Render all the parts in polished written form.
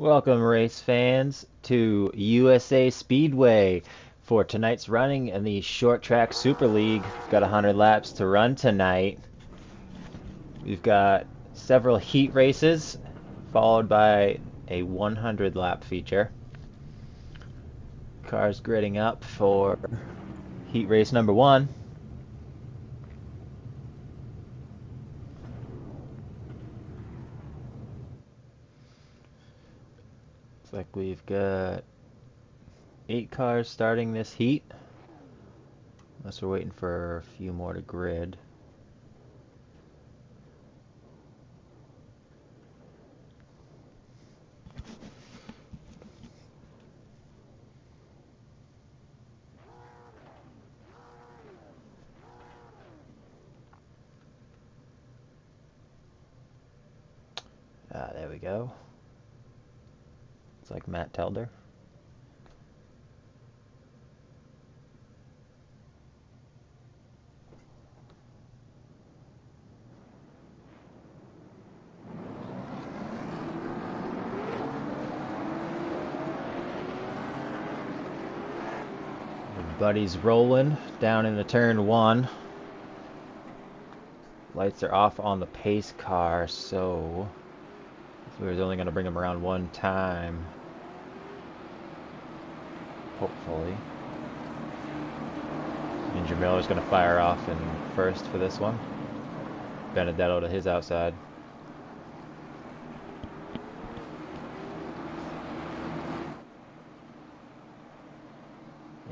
Welcome, race fans, to USA Speedway for tonight's running in the Short Track Super League. We've got 100 laps to run tonight. We've got several heat races, followed by a 100 lap feature. Cars gridding up for heat race number 1. Looks like we've got 8 cars starting this heat, unless we're waiting for a few more to grid. There we go. It's like Matt Telder. Everybody's rolling down into turn 1. Lights are off on the pace car, so we were only going to bring them around one time. Hopefully. Ninja Miller's going to fire off in first for this one. Benedetto to his outside.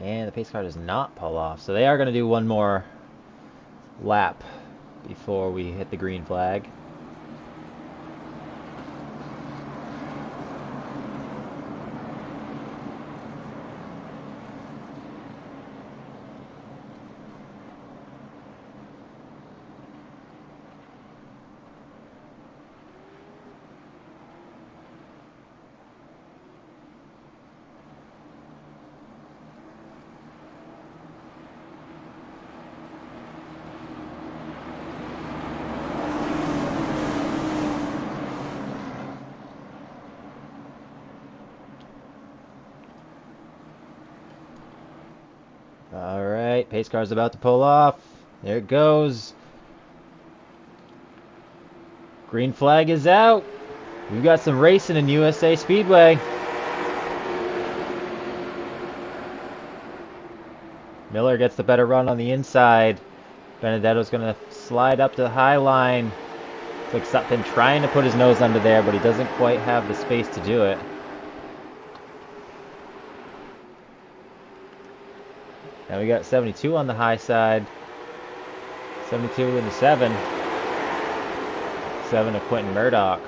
And the pace car does not pull off, so they are going to do one more lap before we hit the green flag. Alright, pace car's about to pull off. There it goes. Green flag is out. We've got some racing in USA Speedway. Miller gets the better run on the inside. Benedetto's going to slide up to the high line. Looks like Sutton trying to put his nose under there, but he doesn't quite have the space to do it. Now we got 72 on the high side. 72 in the 7. 7 to Quentin Murdoch.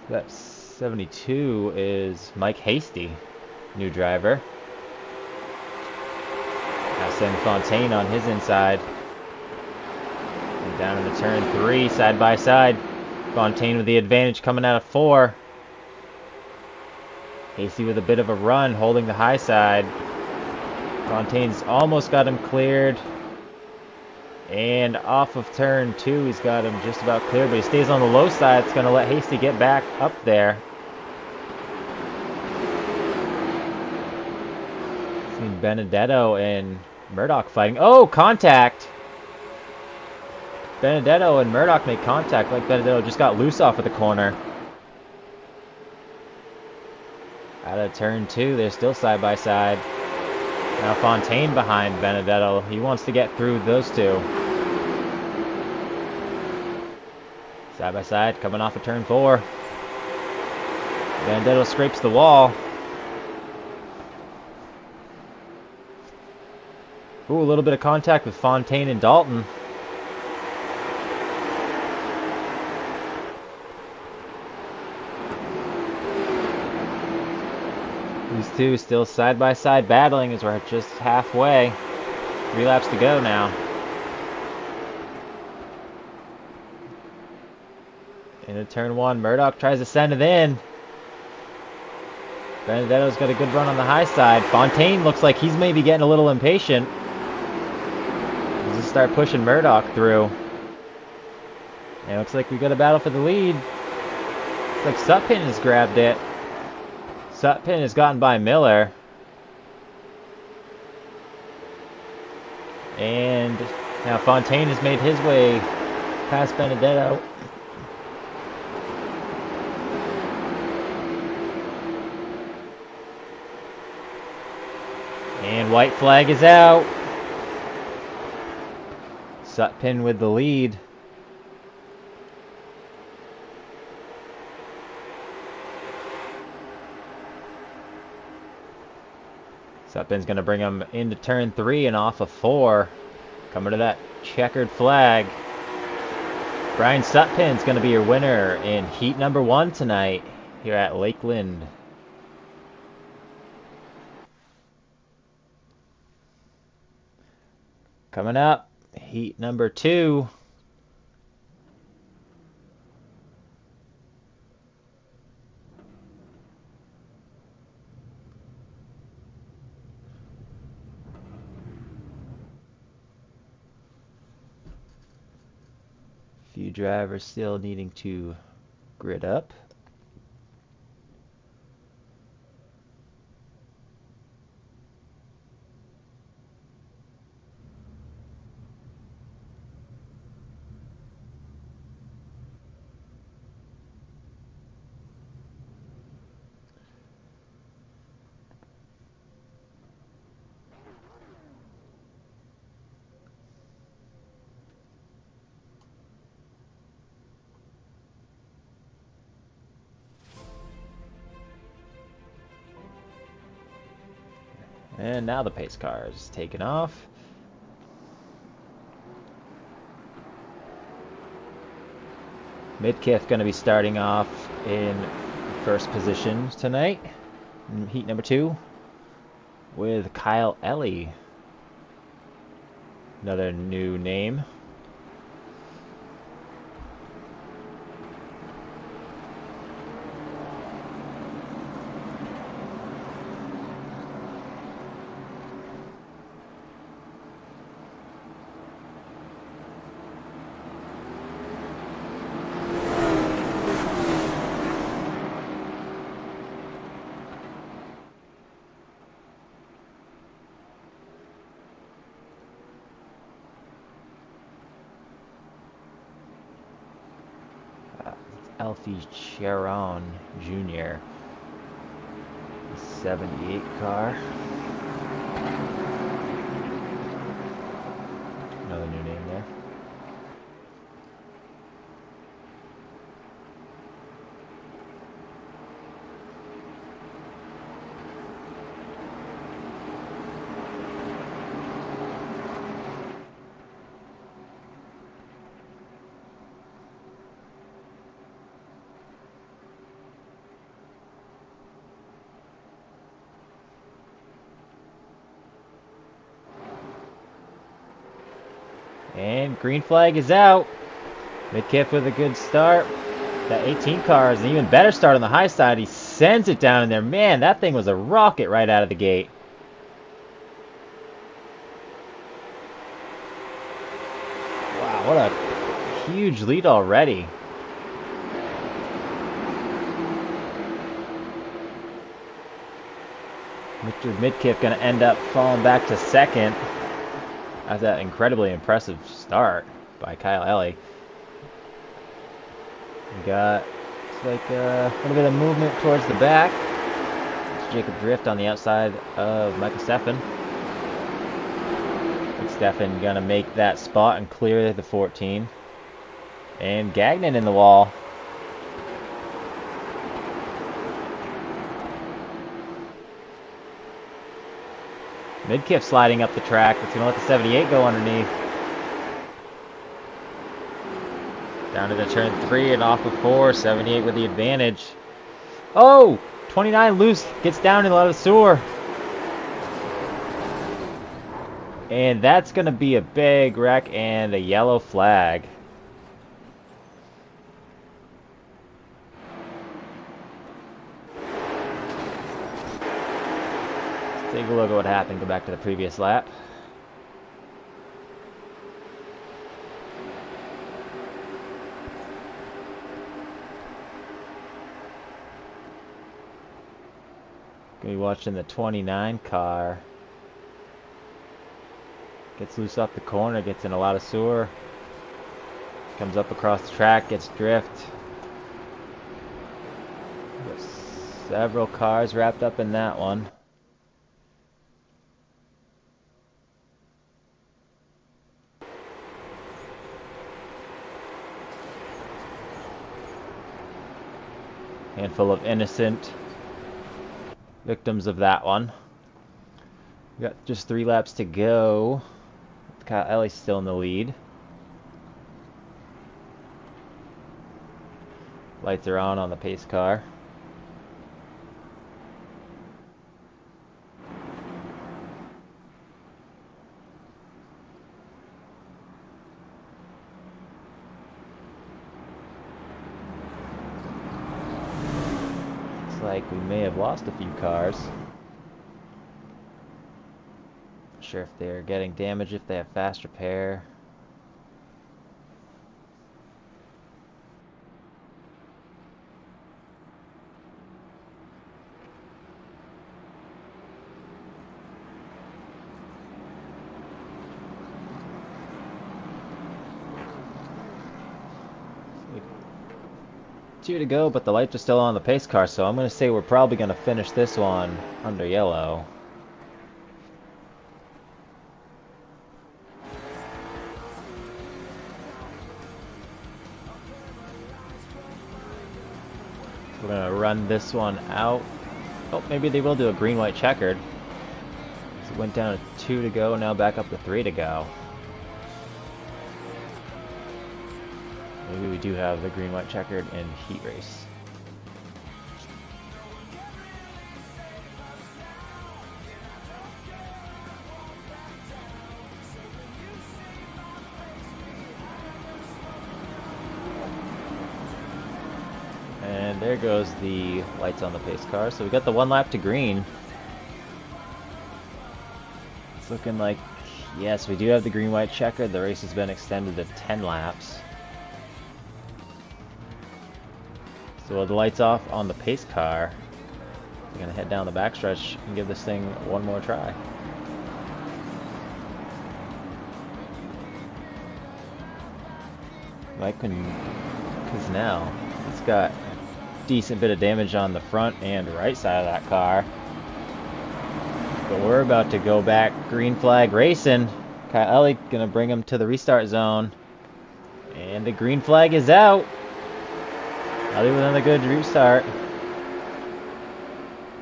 That 72 is Mike Hasty, new driver. Now send Fontaine on his inside. And down into turn 3, side by side. Fontaine with the advantage coming out of 4. Hasty with a bit of a run, holding the high side. Fontaine's almost got him cleared. And off of turn 2, he's got him just about cleared, but he stays on the low side. It's going to let Hasty get back up there. Seen Benedetto and Murdoch fighting. Oh, contact! Benedetto and Murdoch make contact, like Benedetto just got loose off of the corner. Out of turn 2, they're still side by side. Now Fontaine behind Benedetto. He wants to get through those two. Side by side, coming off of turn 4. Benedetto scrapes the wall. Ooh, a little bit of contact with Fontaine and Dalton. These two still side by side battling as we're just halfway. 3 laps to go now. Into turn 1, Murdoch tries to send it in. Benedetto's got a good run on the high side. Fontaine looks like he's maybe getting a little impatient. He's just start pushing Murdoch through. And it looks like we've got a battle for the lead. Looks like Sutpin has grabbed it. Sutpin has gotten by Miller. And now Fontaine has made his way past Benedetto. And white flag is out. Sutpin with the lead. Sutpin's going to bring him into turn 3 and off of 4. Coming to that checkered flag. Brian Sutpin's going to be your winner in heat number 1 tonight here at Lakeland. Coming up, heat number 2. Few drivers still needing to grid up. And now the pace car is taking off. Midkiff going to be starting off in first position tonight in heat number 2 with Kyle Ellie. Another new name. Alfie Charon Jr. 78 car. Another new name there. And green flag is out. Midkiff with a good start. That 18 car is an even better start on the high side. He sends it down in there. Man, that thing was a rocket right out of the gate. Wow, what a huge lead already. Mr. Midkiff going to end up falling back to second. After that incredibly impressive start by Kyle Ellie. We got like a little bit of movement towards the back. It's Jacob Drift on the outside of Michael Steffen. Steffen gonna make that spot and clear the 14. And Gagnon in the wall. Midkiff sliding up the track. It's gonna let the 78 go underneath. Down to the turn 3 and off of 4. 78 with the advantage. Oh! 29 loose. Gets down in a lot of sewer. And that's going to be a big wreck and a yellow flag. Let's take a look at what happened. Go back to the previous lap. Gonna be watching the 29 car. Gets loose off the corner, gets in a lot of sewer. Comes up across the track, gets drift. There's several cars wrapped up in that one. Handful of innocent victims of that one. We got just 3 laps to go. Kyle Ellie's still in the lead. Lights are on the pace car. Like we may have lost a few cars. Not sure if they're getting damaged, if they have fast repair. Two to go, but the lights are still on the pace car, so I'm going to say we're probably going to finish this one under yellow. We're going to run this one out. Oh, maybe they will do a green-white checkered. So it went down to 2 to go, now back up to 3 to go. Maybe we do have the green-white checkered in heat race. And there goes the lights on the pace car. So we got the 1 lap to green. It's looking like, yes, we do have the green-white checkered. The race has been extended to 10 laps. So with the lights off on the pace car, we're going to head down the backstretch and give this thing one more try. Mike Kuznell, he's got a decent bit of damage on the front and right side of that car. But we're about to go back green flag racing. Kyle Ellie going to bring him to the restart zone. And the green flag is out. Ellie with another good restart.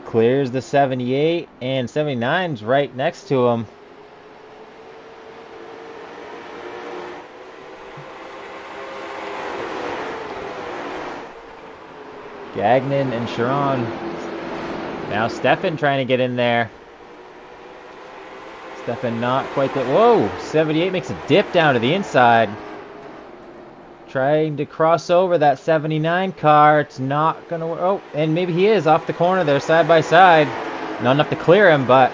Clears the 78, and 79's right next to him. Gagnon and Sharon. Now Stefan trying to get in there. Stefan not quite the... Whoa! 78 makes a dip down to the inside. Trying to cross over that 79 car. It's not going to work. Oh, and maybe he is off the corner there, side by side. Not enough to clear him, but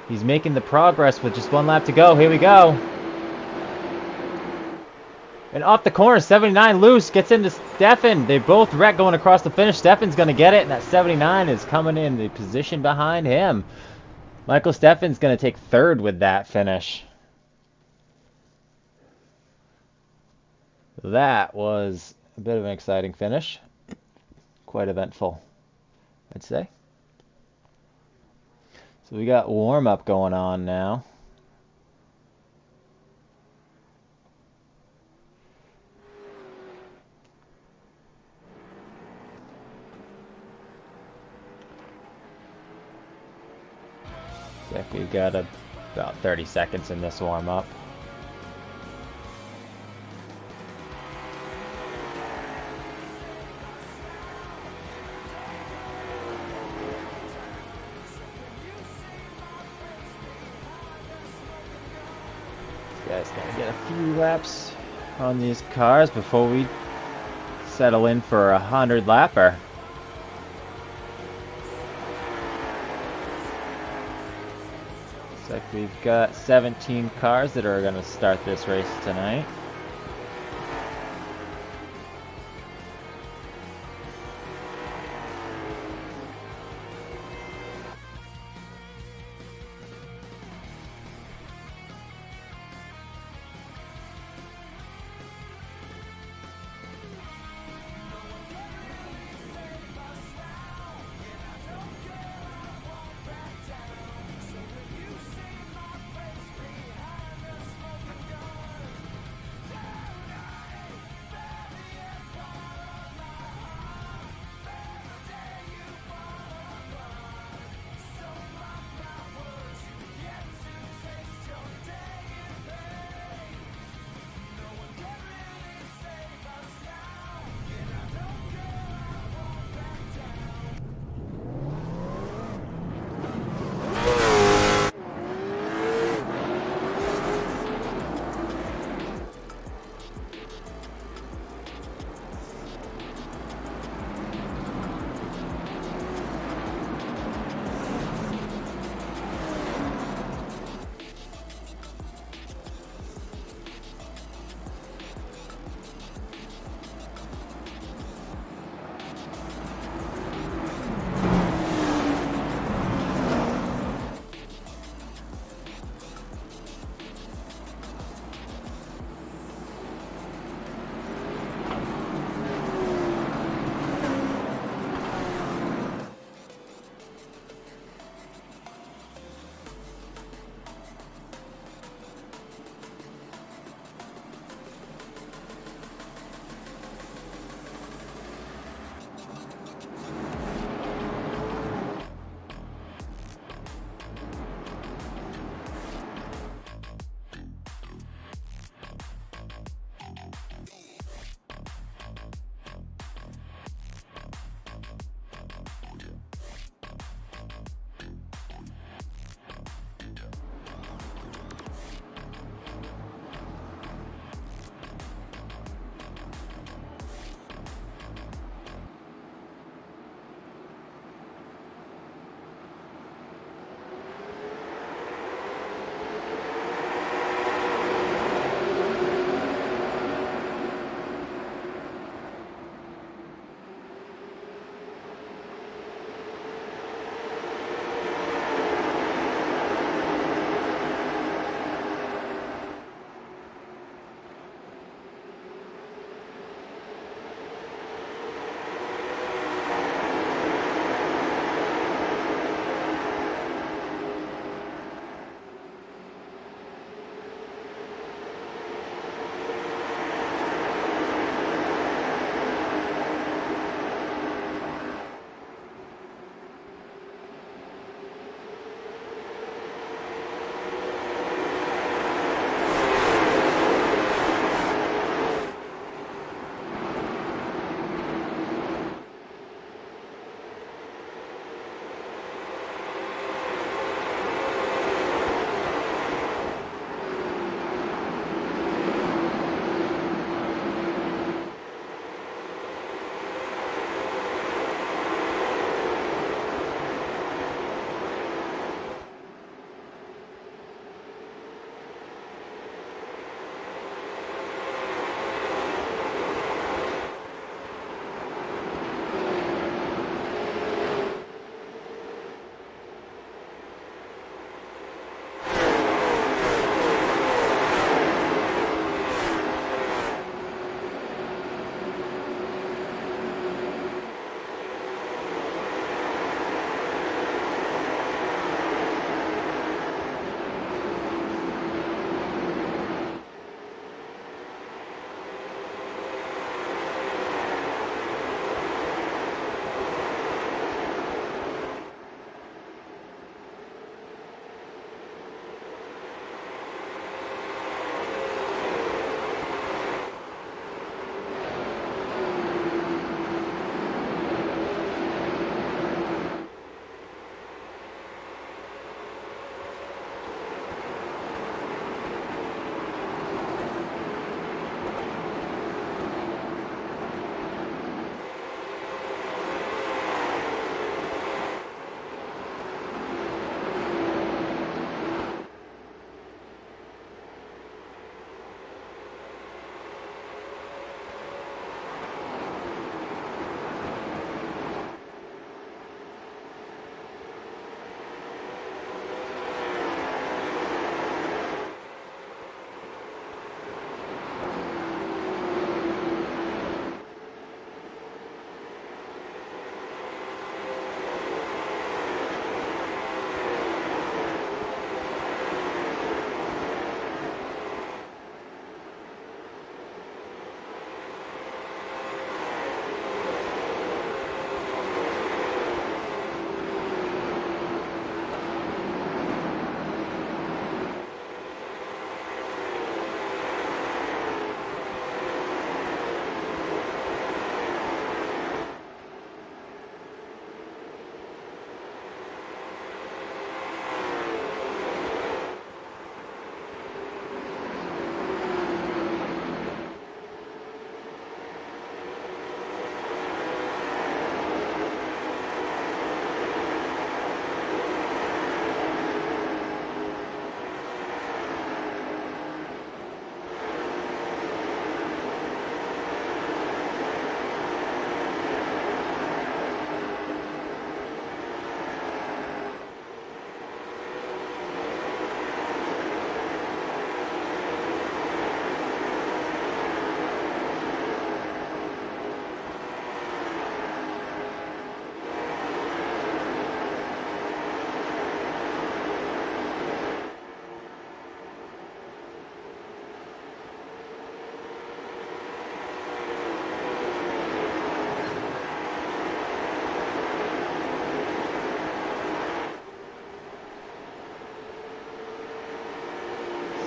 he's making the progress with just 1 lap to go. Here we go. And off the corner, 79 loose, gets into Stefan. They both wreck going across the finish. Stefan's going to get it, and that 79 is coming in the position behind him. Michael Stefan's going to take 3rd with that finish. That was a bit of an exciting finish. Quite eventful, I'd say. So we got warm-up going on now. We've got about 30 seconds in this warm-up. Guys gotta get a few laps on these cars before we settle in for a 100-lapper. Looks like we've got 17 cars that are gonna start this race tonight.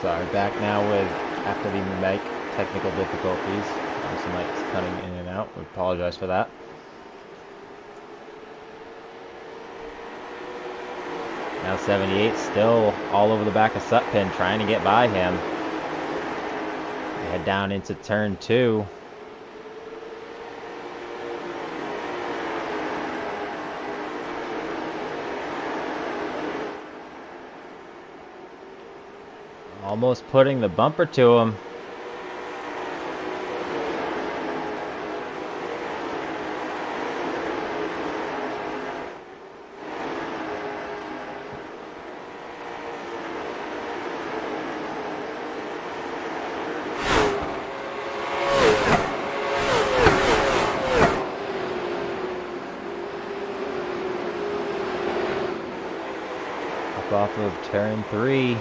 Sorry, back now with, after the mic technical difficulties. Some mic's cutting in and out. We apologize for that. Now 78 still all over the back of Sutpin, trying to get by him. They head down into turn 2. Almost putting the bumper to him. Up off of turn 3.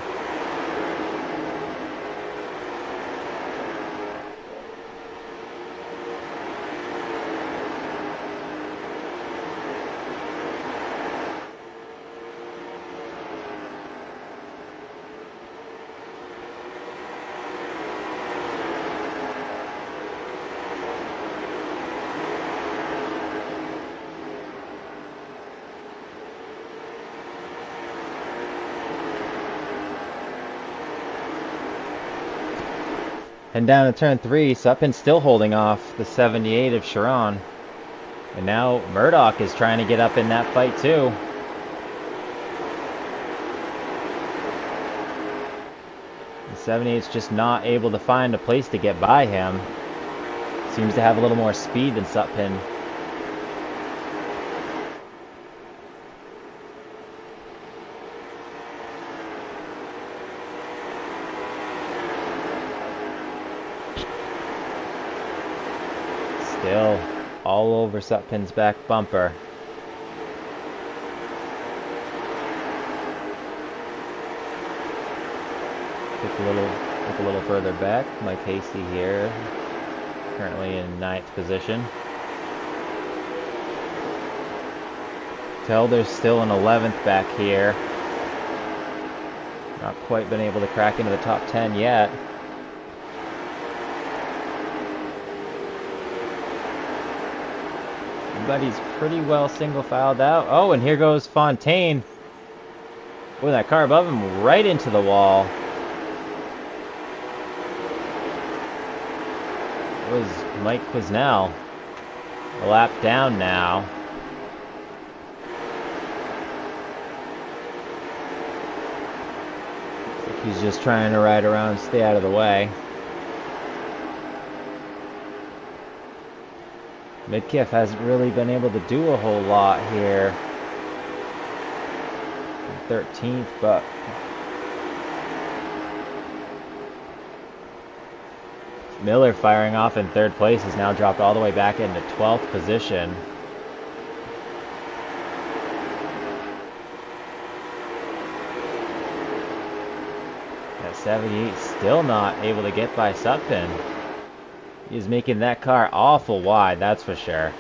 And down to turn 3, Sutpin's still holding off the 78 of Sharon. And now Murdoch is trying to get up in that fight too. The 78's just not able to find a place to get by him. Seems to have a little more speed than Sutpin. Still all over Sutpin's back bumper. Look a little further back. Mike Hasty here, currently in 9th position. Telder's still in 11th back here. Not quite been able to crack into the top 10 yet. But he's pretty well single filed out. Oh, and here goes Fontaine. Boy, that car above him right into the wall. It was Mike Quisnell. A lap down now. Looks like he's just trying to ride around, stay out of the way. Midkiff hasn't really been able to do a whole lot here. 13th, but Miller firing off in 3rd place has now dropped all the way back into 12th position. At 78, still not able to get by Sutpin. He's making that car awful wide, that's for sure.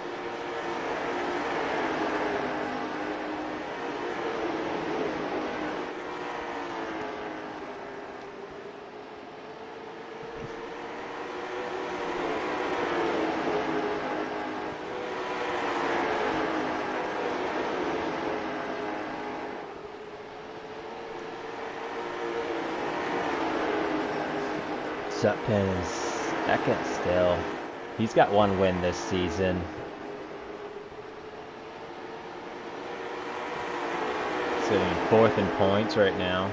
Sutpin is second still. He's got 1 win this season. Sitting in 4th in points right now.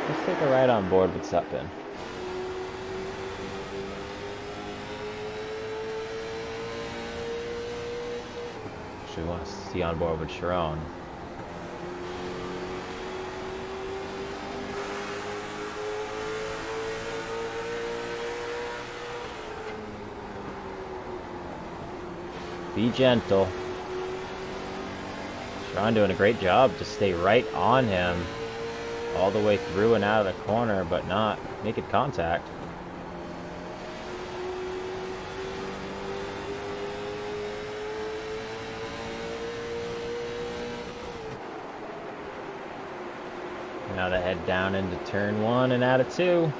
Let's take a ride on board with Sutpin. Actually wants to see on board with Sharon. Be gentle. Sean doing a great job to stay right on him all the way through and out of the corner, but not making contact. Now they head down into turn 1 and out of 2.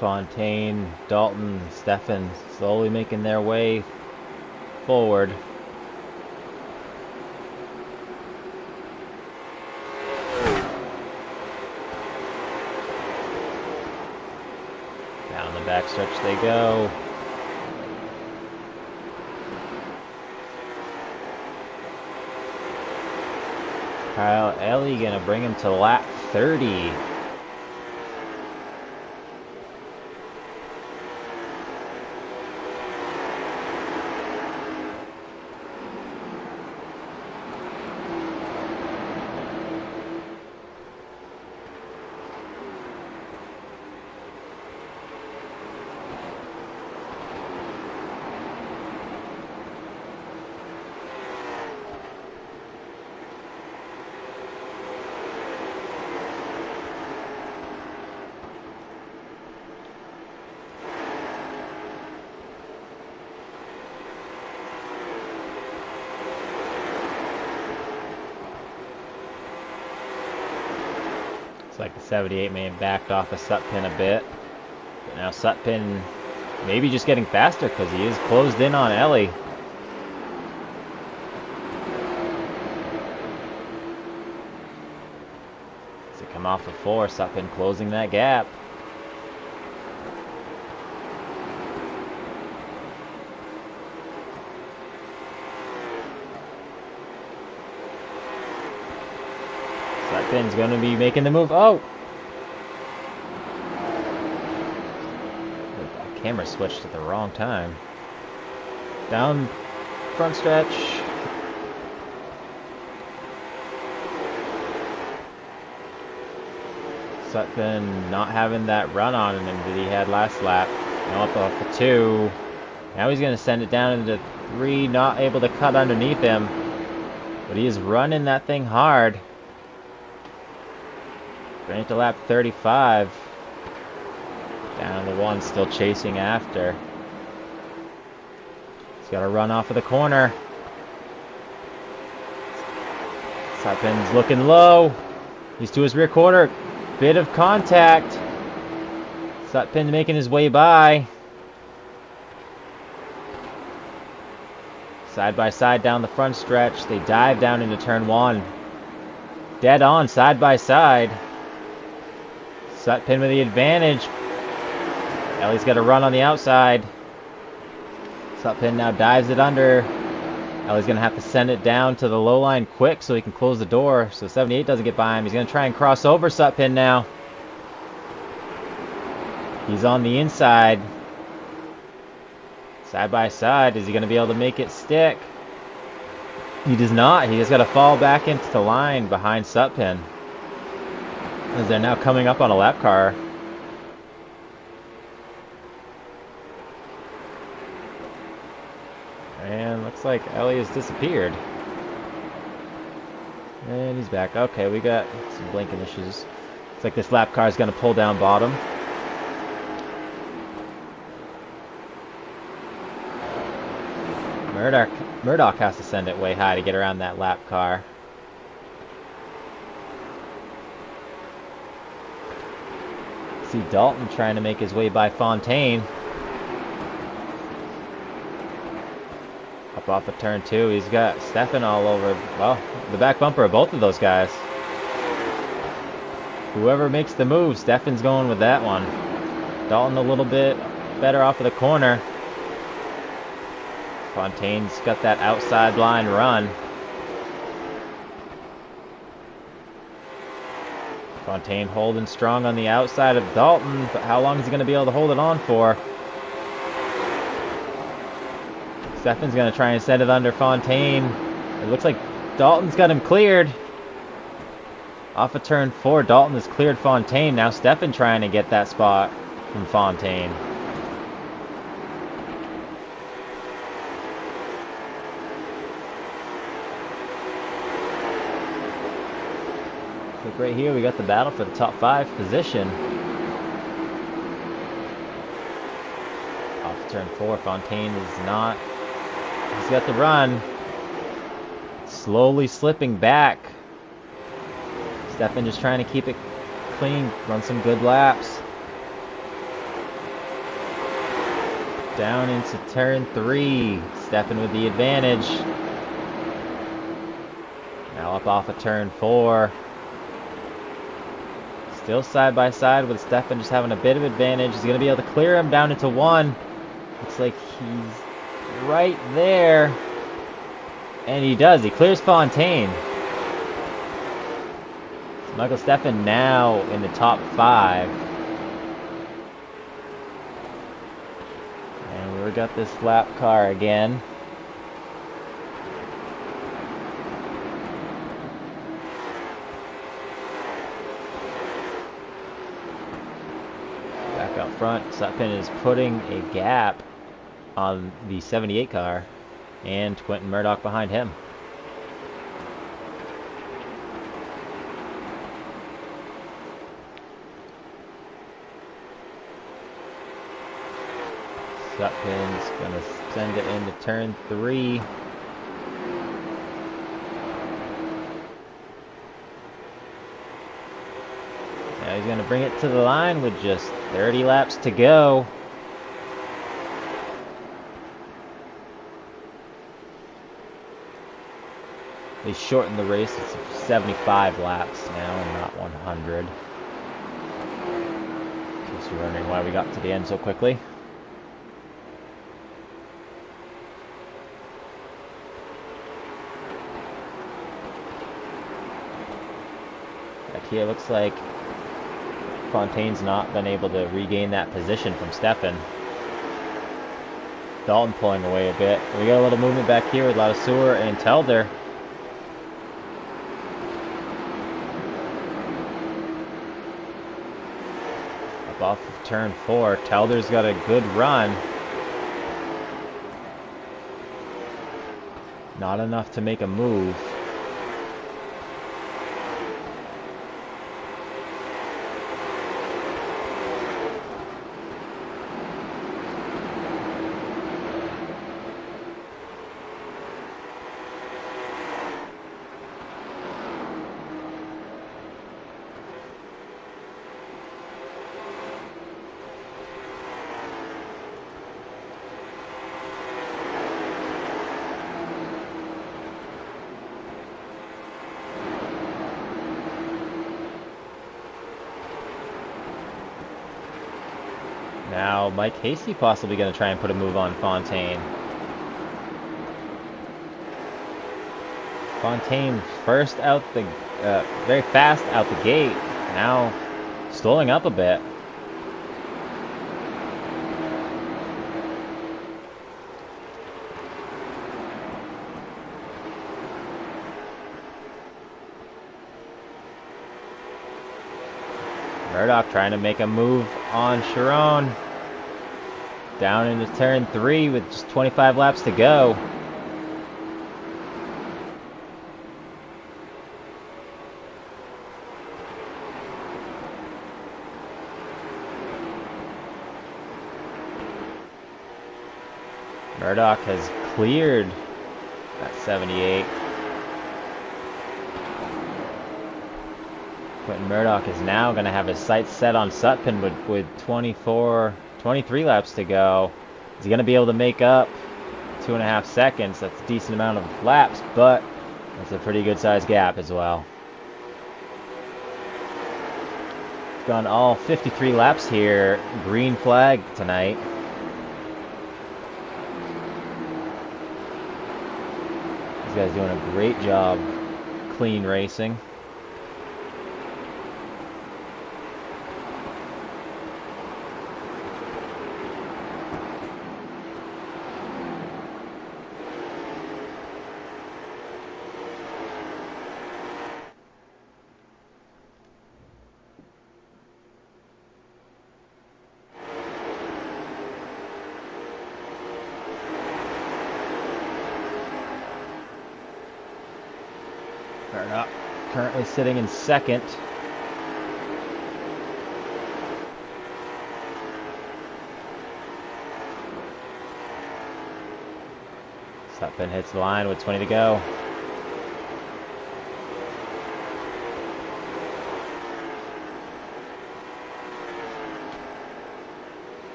Fontaine, Dalton, Stefan slowly making their way forward. Down the backstretch they go. Kyle Ellie gonna bring him to lap 30. It's like the 78 may have backed off of Sutpin a bit. But now Sutpin maybe just getting faster because he is closed in on Ellie. As they come off of 4, Sutpin closing that gap. Sutpin's going to be making the move. Oh! The camera switched at the wrong time. Down front stretch. Sutpin not having that run on him that he had last lap. Now up off the 2. Now he's going to send it down into 3. Not able to cut underneath him. But he is running that thing hard. Right to lap 35. Down to 1, still chasing after. He's got to run off of the corner. Sutpin's looking low. He's to his rear quarter. Bit of contact. Sutpin making his way by. Side by side down the front stretch. They dive down into turn 1. Dead on, side by side. Sutpin with the advantage. Ellie's got to run on the outside. Sutpin now dives it under. Ellie's going to have to send it down to the low line quick so he can close the door so 78 doesn't get by him. He's going to try and cross over Sutpin now. He's on the inside. Side by side. Is he going to be able to make it stick? He does not. He just got to fall back into the line behind Sutpin. As they're now coming up on a lap car. And looks like Ellie has disappeared. And he's back. Okay, we got some blinking issues. Looks like this lap car is going to pull down bottom. Murdoch has to send it way high to get around that lap car. See Dalton trying to make his way by Fontaine. Up off of turn 2, he's got Stefan all over, well, the back bumper of both of those guys. Whoever makes the move, Stefan's going with that one. Dalton a little bit better off of the corner. Fontaine's got that outside line run. Fontaine holding strong on the outside of Dalton, but how long is he going to be able to hold it on for? Stefan's going to try and send it under Fontaine. It looks like Dalton's got him cleared. Off of turn 4, Dalton has cleared Fontaine. Now Stefan trying to get that spot from Fontaine. Look right here, we got the battle for the top 5 position. Off turn 4, Fontaine is not. He's got the run. Slowly slipping back. Stefan just trying to keep it clean, run some good laps. Down into turn 3. Stefan with the advantage. Now up off of turn 4. Still side by side with Stefan just having a bit of advantage. He's going to be able to clear him down into 1. Looks like he's right there. And he does. He clears Fontaine. Michael Stefan now in the top 5. And we've got this lap car again. Back out front, Sutphin is putting a gap on the 78 car, and Quentin Murdoch behind him. Sutpin's gonna send it into turn 3. Now he's gonna bring it to the line with just 30 laps to go. They shortened the race. It's 75 laps now and not 100. In case you're wondering why we got to the end so quickly. Back here looks like Fontaine's not been able to regain that position from Stefan. Dalton pulling away a bit. We got a little movement back here with Ladouceur and Telder. Up off of turn 4. Telder's got a good run. Not enough to make a move. Now Mike Hasty possibly going to try and put a move on Fontaine. Fontaine first out the, very fast out the gate. Now slowing up a bit. Murdoch trying to make a move on Chiron. Down into turn 3 with just 25 laps to go. Murdoch has cleared that 78. Quentin Murdoch is now going to have his sights set on Sutphin with 23 laps to go. Is he going to be able to make up 2.5 seconds? That's a decent amount of laps, but that's a pretty good sized gap as well. We've gone all 53 laps here. Green flag tonight. These guys doing a great job clean racing. Murdoch currently sitting in second. Sutphin hits the line with 20 to go.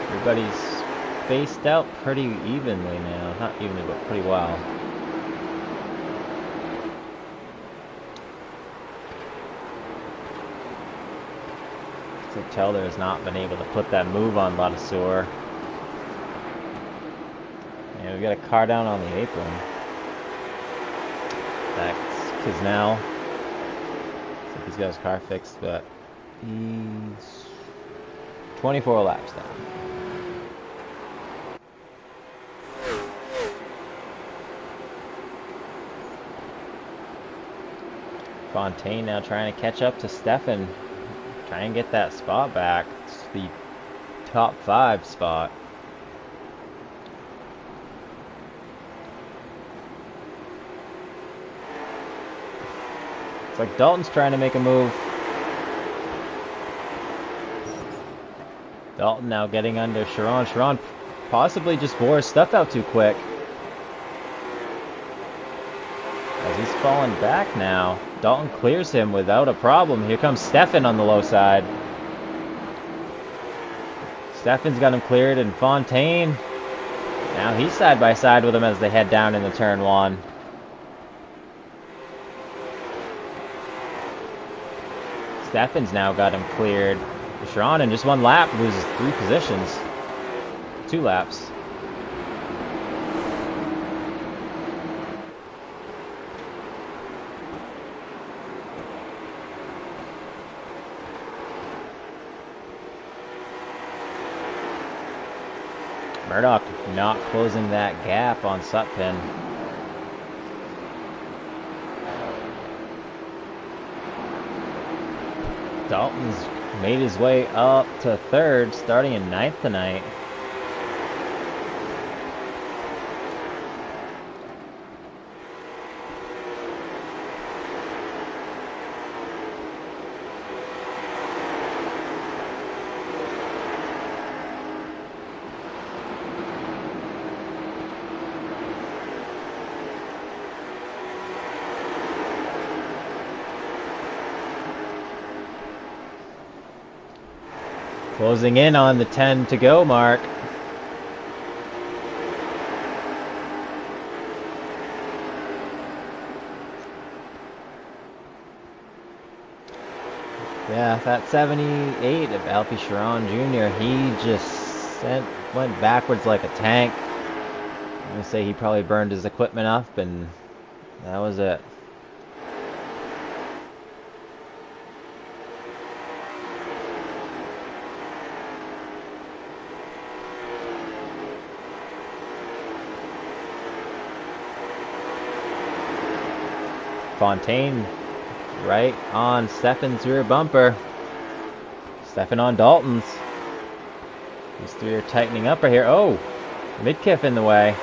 Everybody's spaced out pretty evenly now. Not evenly, but pretty well. So Telder has not been able to put that move on Ladasur. And we got a car down on the apron. That's Kisnell. So he's got his car fixed, but he's 24 laps down. Fontaine now trying to catch up to Stefan. Try and get that spot back. It's the top 5 spot. It's like Dalton's trying to make a move. Dalton now getting under Sharon. Sharon possibly just wore his stuff out too quick. As he's falling back now. Dalton clears him without a problem. Here comes Stefan on the low side. Stefan's got him cleared, and Fontaine. Now he's side by side with him as they head down into turn 1. Stefan's now got him cleared. Sharon in just 1 lap loses 3 positions. 2 laps. Murdoch not closing that gap on Sutphin. Dalton's made his way up to 3rd, starting in 9th tonight. Closing in on the 10 to go mark. Yeah, that 78 of Alfie Sharon Jr., he just went backwards like a tank. I'm going to say he probably burned his equipment up, and that was it. Fontaine right on Stefan's rear bumper. Stefan on Dalton's. These 3 are tightening up right here. Oh, Midkiff in the way.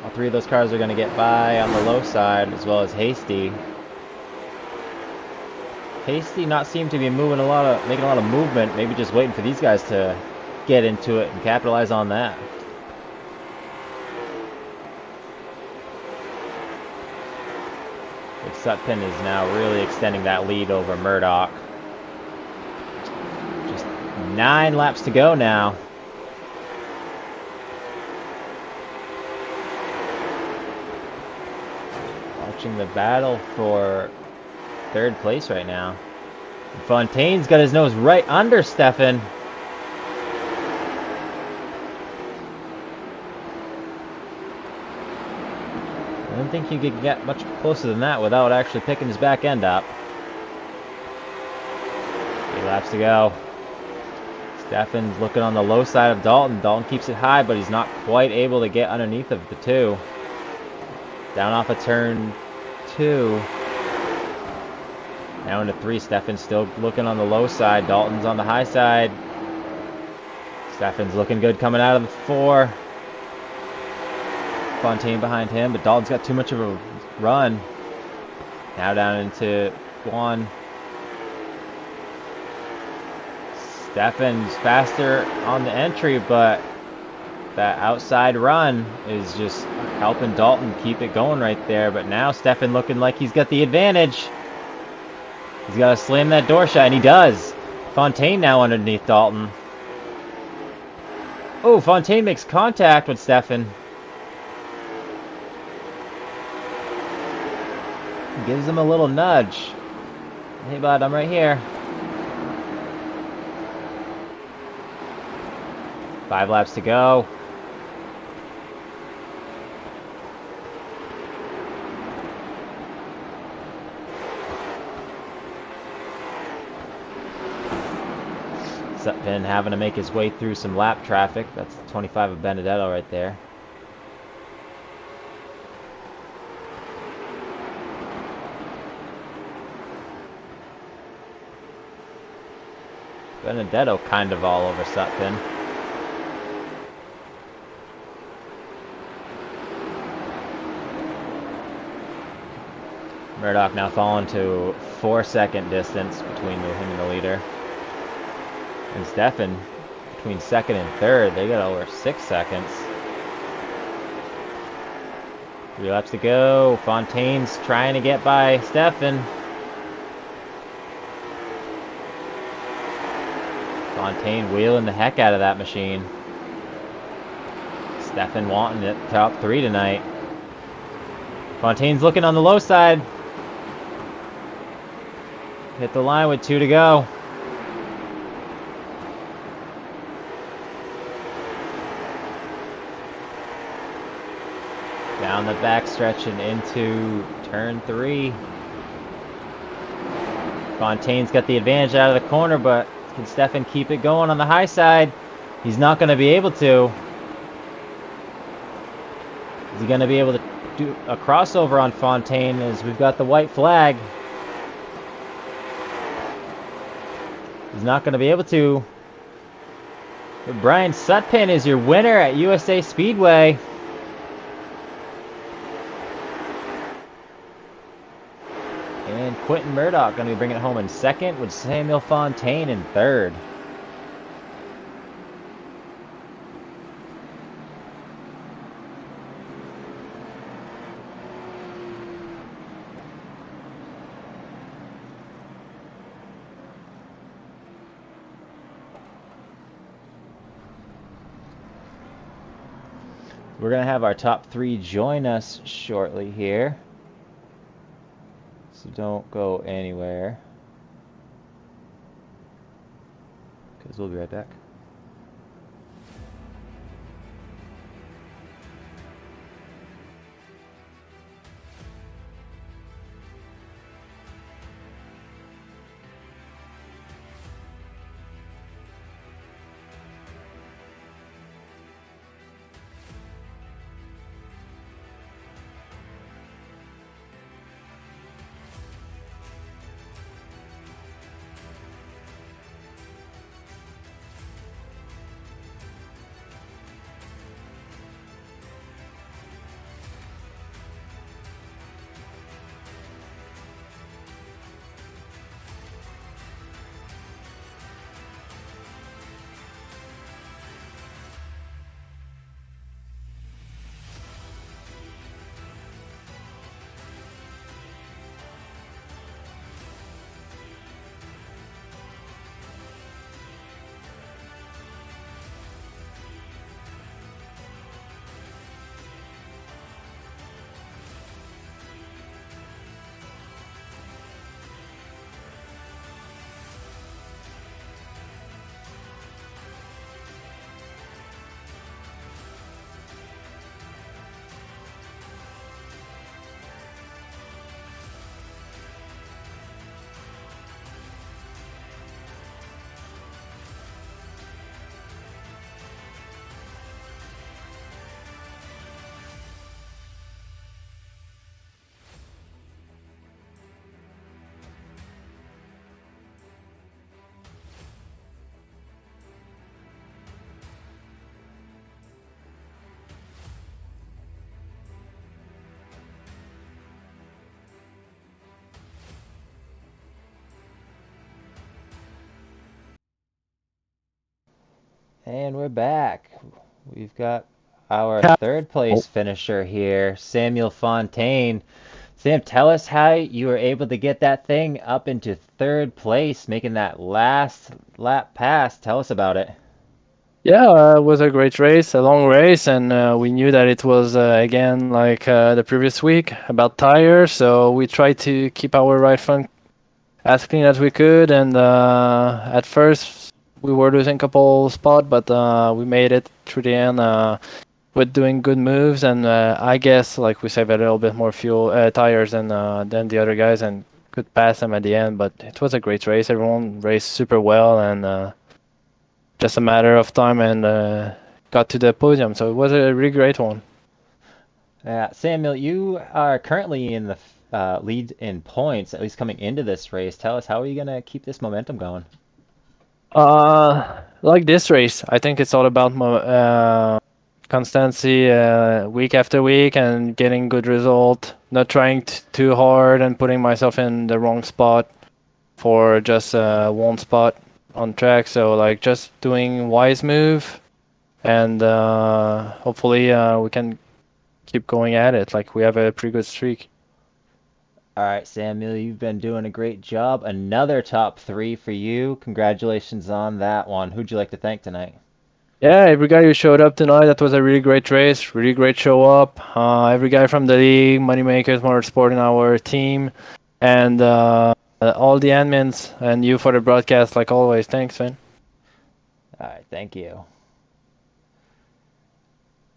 All 3 of those cars are going to get by on the low side, as well as Hasty. Hasty not seem to be making a lot of movement. Maybe just waiting for these guys to get into it and capitalize on that. Sutphin is now really extending that lead over Murdoch. Just 9 laps to go now. Watching the battle for 3rd place right now. Fontaine's got his nose right under Stefan. I don't think you could get much closer than that without actually picking his back end up. 3 laps to go. Stefan's looking on the low side of Dalton. Dalton keeps it high, but he's not quite able to get underneath of the 2. Down off of turn 2. Now into 3. Stefan's still looking on the low side. Dalton's on the high side. Steffen's looking good coming out of the 4. Fontaine behind him, but Dalton's got too much of a run. Now down into 1. Steffen's faster on the entry, but that outside run is just helping Dalton keep it going right there. But now Steffen looking like he's got the advantage. He's got to slam that door shut, and he does. Fontaine now underneath Dalton. Oh, Fontaine makes contact with Steffen. Gives him a little nudge. Hey, bud, I'm right here. 5 laps to go. Sutton having to make his way through some lap traffic. That's 25 of Benedetto right there. Benedetto kind of all over Sutton. Murdoch now falling to 4-second distance between him and the leader. And Steffen between 2nd and 3rd. They got over 6 seconds. 3 laps to go. Fontaine's trying to get by Steffen. Fontaine wheeling the heck out of that machine. Steffen wanting it top 3 tonight. Fontaine's looking on the low side. Hit the line with 2 to go. Down the back stretch and into turn 3. Fontaine's got the advantage out of the corner, but can Steffen keep it going on the high side? He's not going to be able to. Is he going to be able to do a crossover on Fontaine as we've got the white flag? He's not going to be able to. But Brian Sutpin is your winner at USA Speedway. And Quentin Murdoch going to be bringing it home in 2nd with Samuel Fontaine in 3rd. We're going to have our top 3 join us shortly here. So don't go anywhere, because we'll be right back. And we're back. We've got our Cap. third Oh, place finisher here, Samuel Fontaine. Sam, tell us how you were able to get that thing up into third place, making that last lap pass. Tell us about it. yeah, it was a great race, a long race, and we knew that it was again like the previous week about tires. So we tried to keep our right front as clean as we could. And at first we were losing a couple spot, but we made it through the end with doing good moves. And I guess like we saved a little bit more fuel tires than the other guys and could pass them at the end. But it was a great race. Everyone raced super well and. Just a matter of time and got to the podium. So it was a really great one. Samuel, you are currently in the lead in points, at least coming into this race. Tell us, how are you going to keep this momentum going? Like this race, I think it's all about constancy week after week and getting good result. Not trying too hard and putting myself in the wrong spot for just one spot on track. So like just doing wise move and hopefully we can keep going at it. Like we have a pretty good streak. All right, Samuel, you've been doing a great job. Another top three for you. Congratulations on that one. Who'd you like to thank tonight? Yeah, every guy who showed up tonight, that was a really great race, really great show up. Every guy from the league, Moneymakers, Motorsport in our team, and all the admins, and you for the broadcast, like always. Thanks, man. All right, thank you.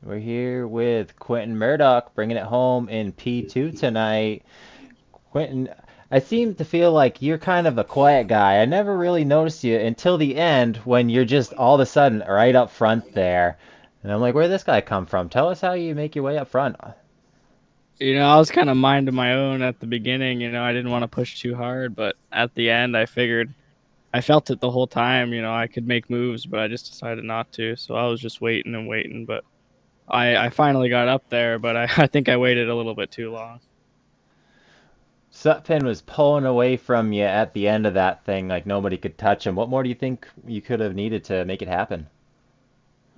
We're here with Quentin Murdoch bringing it home in P2 tonight. Quentin, I seem to feel like you're kind of a quiet guy. I never really noticed you until the end when you're just all of a sudden right up front there. And I'm like, where'd this guy come from? Tell us how you make your way up front. I was kind of minding my own at the beginning. I didn't want to push too hard, but at the end, I figured I felt it the whole time. I could make moves, but I just decided not to. So I was just waiting and waiting. But I finally got up there, but I think I waited a little bit too long. Sutphin was pulling away from you at the end of that thing like nobody could touch him. What more do you think you could have needed to make it happen?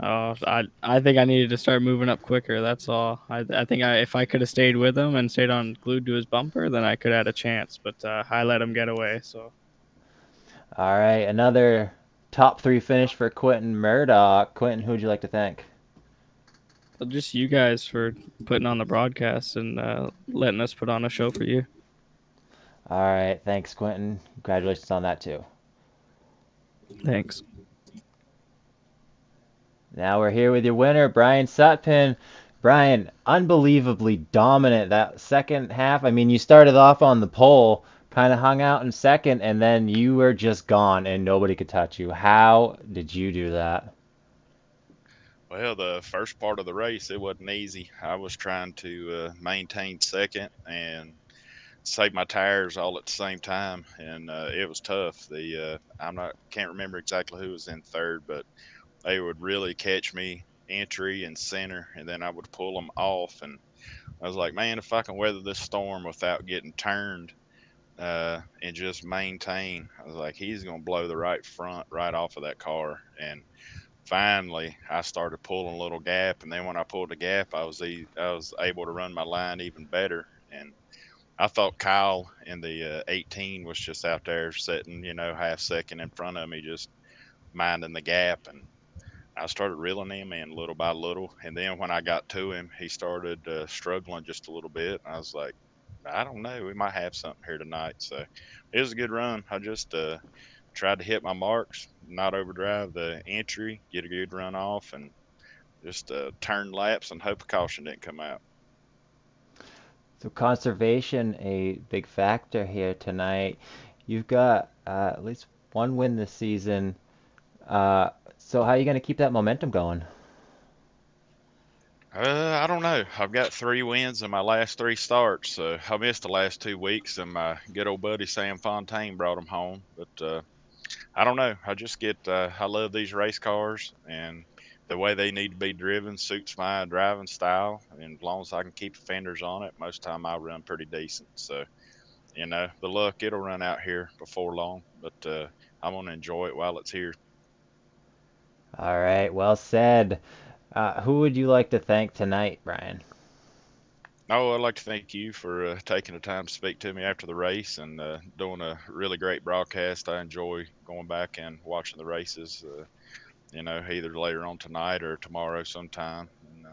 I think I needed to start moving up quicker. That's all. I think if I could have stayed with him and stayed on glued to his bumper, then I could have had a chance. But I let him get away. So All right, another top three finish for Quentin Murdoch. Quentin, who'd you like to thank? just you guys for putting on the broadcast and letting us put on a show for you. All right, thanks, Quentin. Congratulations on that too. Thanks. Now we're here with your winner, Brian Sutpin. Brian, unbelievably dominant that second half. I mean, you started off on the pole, kind of hung out in second, and then you were just gone and nobody could touch you. How did you do that? Well, the first part of the race, it wasn't easy. I was trying to maintain second and save my tires all at the same time, and it was tough. I'm not can't remember exactly who was in third, but they would really catch me entry and center, and then I would pull them off. And I was like, man, if I can weather this storm without getting turned and just maintain, I was like, he's gonna blow the right front right off of that car. And finally I started pulling a little gap, and then when I pulled the gap, I was able to run my line even better. And I thought Kyle in the 18 was just out there sitting, half second in front of me, just minding the gap. And I started reeling him in little by little. And then when I got to him, he started struggling just a little bit. I was like, I don't know, we might have something here tonight. So it was a good run. I just tried to hit my marks, not overdrive the entry, get a good run off, and just turn laps and hope a caution didn't come out. So conservation, a big factor here tonight. You've got at least one win this season. So how are you going to keep that momentum going? I don't know. I've got 3 wins in my last 3 starts, so I missed the last 2 weeks, and my good old buddy Sam Fontaine brought them home. But I don't know. I just get I love these race cars, and the way they need to be driven suits my driving style. And as long as I can keep the fenders on it, most time I run pretty decent. So the luck it'll run out here before long, but I'm gonna enjoy it while it's here. All right, well said. Who would you like to thank tonight, Brian? Oh, I'd like to thank you for taking the time to speak to me after the race and doing a really great broadcast. I enjoy going back and watching the races, either later on tonight or tomorrow sometime. And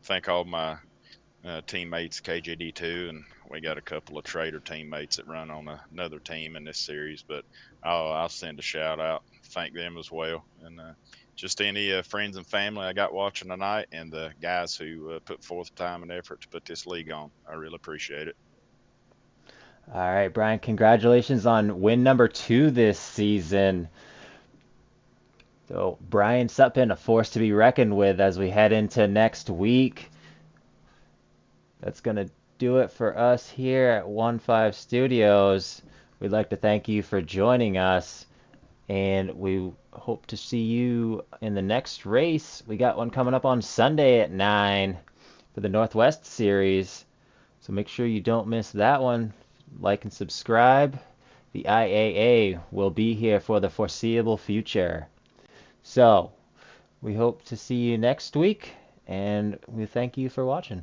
thank all my teammates, KJD2, and we got a couple of trader teammates that run on another team in this series. But I'll send a shout out, thank them as well, and just any friends and family I got watching tonight, and the guys who put forth time and effort to put this league on. I really appreciate it. All right, Brian, congratulations on win number 2 this season. So, Brian Sutpin, a force to be reckoned with as we head into next week. That's going to do it for us here at 1-5 Studios. We'd like to thank you for joining us, and we hope to see you in the next race. We got one coming up on Sunday at 9 for the Northwest Series, so make sure you don't miss that one. Like and subscribe. The IAA will be here for the foreseeable future. So, we hope to see you next week, and we thank you for watching.